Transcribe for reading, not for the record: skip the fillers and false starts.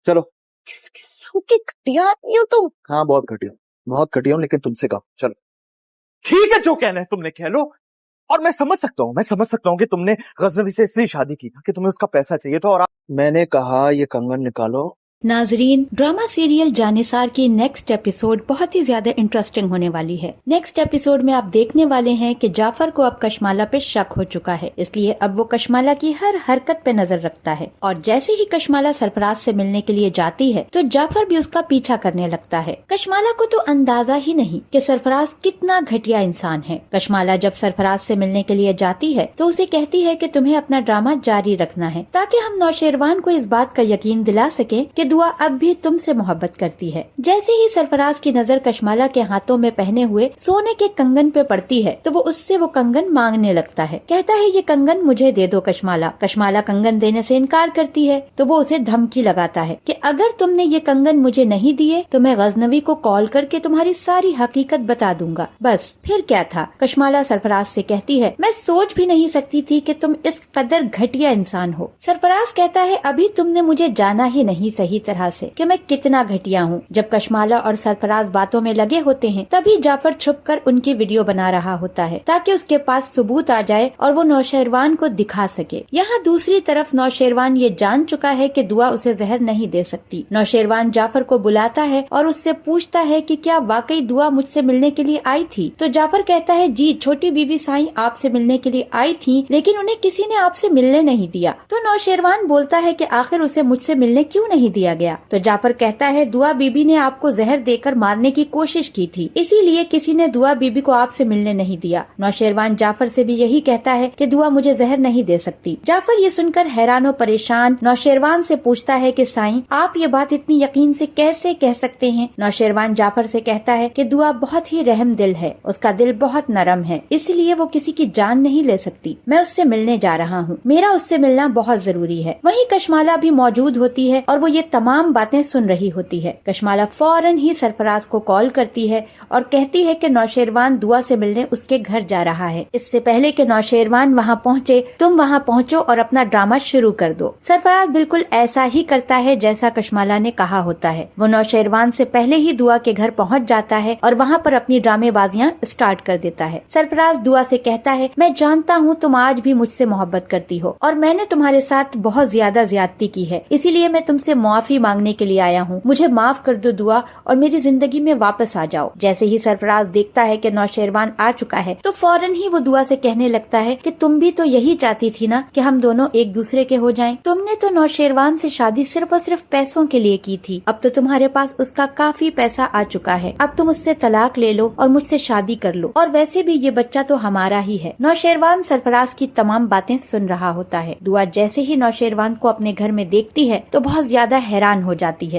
चलो। किस किस्म की घटिया आदमी हो तुम। हाँ बहुत घटिया हूँ, लेकिन तुमसे कम। चलो ठीक है, जो कहना है तुमने कह लो। और मैं समझ सकता हूँ कि तुमने गजनवी से इसलिए शादी की कि तुम्हें उसका पैसा चाहिए था। और मैंने कहा ये कंगन निकालो। नाजरीन, ड्रामा सीरियल जानिसार की नेक्स्ट एपिसोड बहुत ही ज्यादा इंटरेस्टिंग होने वाली है। नेक्स्ट एपिसोड में आप देखने वाले हैं कि जाफर को अब कशमाला पे शक हो चुका है, इसलिए अब वो कशमाला की हर हरकत पे नजर रखता है। और जैसे ही कशमाला सरफराज से मिलने के लिए जाती है तो जाफर भी उसका पीछा करने लगता है। कशमाला को तो अंदाजा ही नहीं कि सरफराज कितना घटिया इंसान है। कशमाला जब सरफराज से मिलने के लिए जाती है तो उसे कहती है कि तुम्हें अपना ड्रामा जारी रखना है, ताकि हम नौशेरवान को इस बात का यकीन दिला सके कि दुआ अब भी तुमसे मोहब्बत करती है। जैसे ही सरफराज की नजर कशमाला के हाथों में पहने हुए सोने के कंगन पे पड़ती है तो वो उससे वो कंगन मांगने लगता है। कहता है ये कंगन मुझे दे दो कशमाला। कशमाला कंगन देने से इनकार करती है तो वो उसे धमकी लगाता है कि अगर तुमने ये कंगन मुझे नहीं दिए तो मैं गजनवी को कॉल करके तुम्हारी सारी हकीकत बता दूंगा। बस फिर क्या था। कशमाला सरफराज से कहती है मैं सोच भी नहीं सकती थी कि तुम इस कदर घटिया इंसान हो। सरफराज कहता है अभी तुमने मुझे जाना ही नहीं सही तरह से कि मैं कितना घटिया हूँ। जब कशमाला और सरफराज बातों में लगे होते हैं तभी जाफर छुपकर उनकी वीडियो बना रहा होता है ताकि उसके पास सबूत आ जाए और वो नौशेरवान को दिखा सके। यहाँ दूसरी तरफ नौशेरवान ये जान चुका है कि दुआ उसे जहर नहीं दे सकती। नौशेरवान जाफर को बुलाता है और उससे पूछता है कि क्या वाकई दुआ मुझसे मिलने के लिए आई थी। तो जाफर कहता है जी, छोटी बीबी साईं आपसे मिलने के लिए आई थी, लेकिन उन्हें किसी ने आपसे मिलने नहीं दिया। तो नौशेरवान बोलता है कि आखिर उसे मुझसे मिलने क्यों नहीं दिया गया। तो जाफर कहता है दुआ बीबी ने आपको जहर देकर मारने की कोशिश की थी, इसीलिए किसी ने दुआ बीबी को आपसे मिलने नहीं दिया। नौशेरवान जाफर से भी यही कहता है कि दुआ मुझे जहर नहीं दे सकती। जाफर ये सुनकर हैरान और परेशान नौशेरवान से पूछता है कि साईं आप ये बात इतनी यकीन से कैसे कह सकते हैं। नौशेरवान जाफर से कहता है कि दुआ बहुत ही रहम दिल है, उसका दिल बहुत नरम है, इसलिए वो किसी की जान नहीं ले सकती। मैं उससे मिलने जा रहा हूँ, मेरा उससे मिलना बहुत जरूरी है। वहीं कशमाला भी मौजूद होती है और वो ये तमाम बातें सुन रही होती है। कशमाला फौरन ही सरफराज को कॉल करती है और कहती है कि नौशेरवान दुआ से मिलने उसके घर जा रहा है। इससे पहले कि नौशेरवान वहां पहुंचे तुम वहां पहुंचो और अपना ड्रामा शुरू कर दो। सरफराज बिल्कुल ऐसा ही करता है जैसा कशमाला ने कहा होता है। वो नौशेरवान से पहले ही दुआ के घर पहुंच जाता है और वहां पर अपनी ड्रामेबाजियां स्टार्ट कर देता है। सरफराज दुआ से कहता है मैं जानता हूँ तुम आज भी मुझसे मोहब्बत करती हो और मैंने तुम्हारे साथ बहुत ज्यादा ज्यादती की है, इसीलिए मैं तुमसे माफी मांगने के लिए आया हूँ। मुझे माफ कर दो दुआ और मेरी जिंदगी में वापस आ जाओ। जैसे ही सरफराज देखता है कि नौशेरवान आ चुका है तो फौरन ही वो दुआ से कहने लगता है कि तुम भी तो यही चाहती थी ना कि हम दोनों एक दूसरे के हो जाएं। तुमने तो नौशेरवान से शादी सिर्फ और सिर्फ पैसों के लिए की थी, अब तो तुम्हारे पास उसका काफी पैसा आ चुका है। अब तुम उससे तलाक ले लो और मुझसे शादी कर लो, और वैसे भी ये बच्चा तो हमारा ही है। नौशेरवान सरफराज की तमाम बातें सुन रहा होता है। दुआ जैसे ही नौशेरवान को अपने घर में देखती है तो बहुत ज्यादा हैरान हो जाती है।